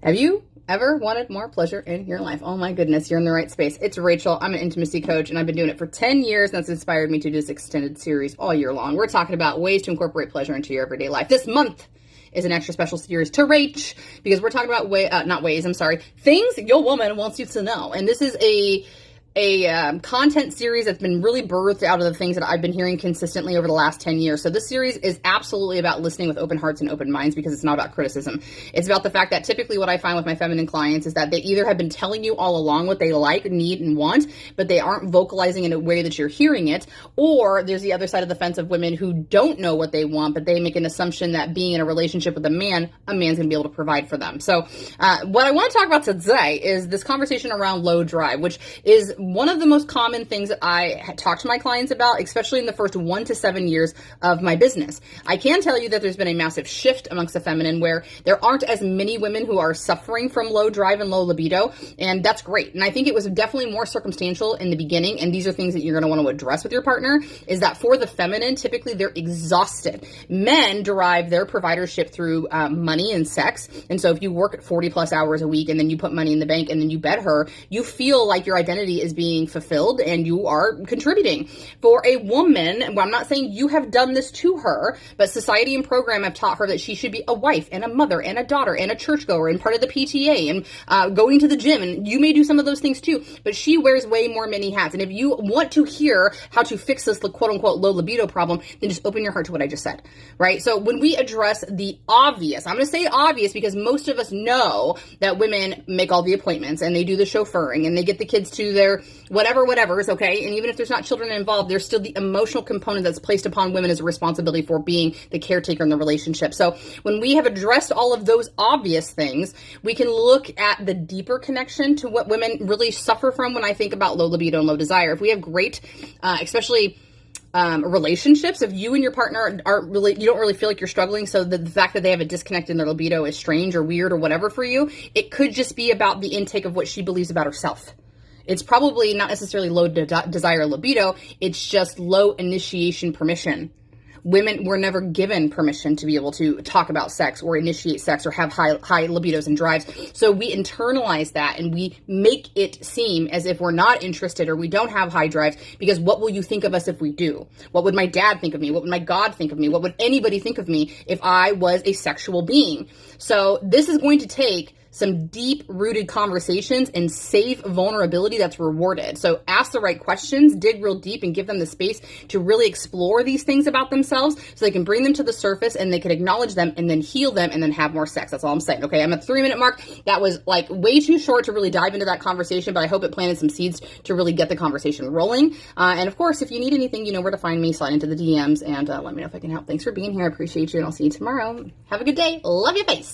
Have you ever wanted more pleasure in your life? Oh my goodness, you're in the right space. It's Rachel. I'm an intimacy coach and I've been doing it for 10 years. And that's inspired me to do this extended series all year long. We're talking about ways to incorporate pleasure into your everyday life. This month is an extra special series to Rach because we're talking about things your woman wants you to know. And this is a content series that's been really birthed out of the things that I've been hearing consistently over the last 10 years. So this series is absolutely about listening with open hearts and open minds because it's not about criticism. It's about the fact that typically what I find with my feminine clients is that they either have been telling you all along what they like, need, and want, but they aren't vocalizing in a way that you're hearing it, or there's the other side of the fence of women who don't know what they want, but they make an assumption that being in a relationship with a man's going to be able to provide for them. So what I want to talk about today is this conversation around low drive, which is one of the most common things that I talk to my clients about, especially in the first 1 to 7 years of my business. I can tell you that there's been a massive shift amongst the feminine where there aren't as many women who are suffering from low drive and low libido, and that's great. And I think it was definitely more circumstantial in the beginning, and these are things that you're going to want to address with your partner, is that for the feminine, typically they're exhausted. Men derive their providership through money and sex, and so if you work 40 plus hours a week and then you put money in the bank and then you bed her, you feel like your identity is being fulfilled and you are contributing. For a woman, well, I'm not saying you have done this to her, but society and program have taught her that she should be a wife and a mother and a daughter and a churchgoer and part of the PTA and going to the gym. And you may do some of those things too, but she wears way more many hats. And if you want to hear how to fix this quote unquote low libido problem, then just open your heart to what I just said, right? So when we address the obvious, I'm going to say obvious because most of us know that women make all the appointments and they do the chauffeuring and they get the kids to their whatever is okay. And even if there's not children involved, there's still the emotional component that's placed upon women as a responsibility for being the caretaker in the relationship. So when we have addressed all of those obvious things, we can look at the deeper connection to what women really suffer from when I think about low libido and low desire. If we have great, especially relationships, if you and your partner you don't really feel like you're struggling, so the fact that they have a disconnect in their libido is strange or weird or whatever for you, it could just be about the intake of what she believes about herself. It's probably not necessarily low desire libido. It's just low initiation permission. Women were never given permission to be able to talk about sex or initiate sex or have high libidos and drives. So we internalize that and we make it seem as if we're not interested or we don't have high drives because what will you think of us if we do? What would my dad think of me? What would my God think of me? What would anybody think of me if I was a sexual being? So this is going to take some deep-rooted conversations and safe vulnerability that's rewarded. So ask the right questions, dig real deep, and give them the space to really explore these things about themselves so they can bring them to the surface and they can acknowledge them and then heal them and then have more sex. That's all I'm saying. Okay, I'm at the 3-minute mark. That was like way too short to really dive into that conversation, but I hope it planted some seeds to really get the conversation rolling. And of course, if you need anything, you know where to find me. Slide into the DMs and let me know if I can help. Thanks for being here. I appreciate you, and I'll see you tomorrow. Have a good day. Love your face.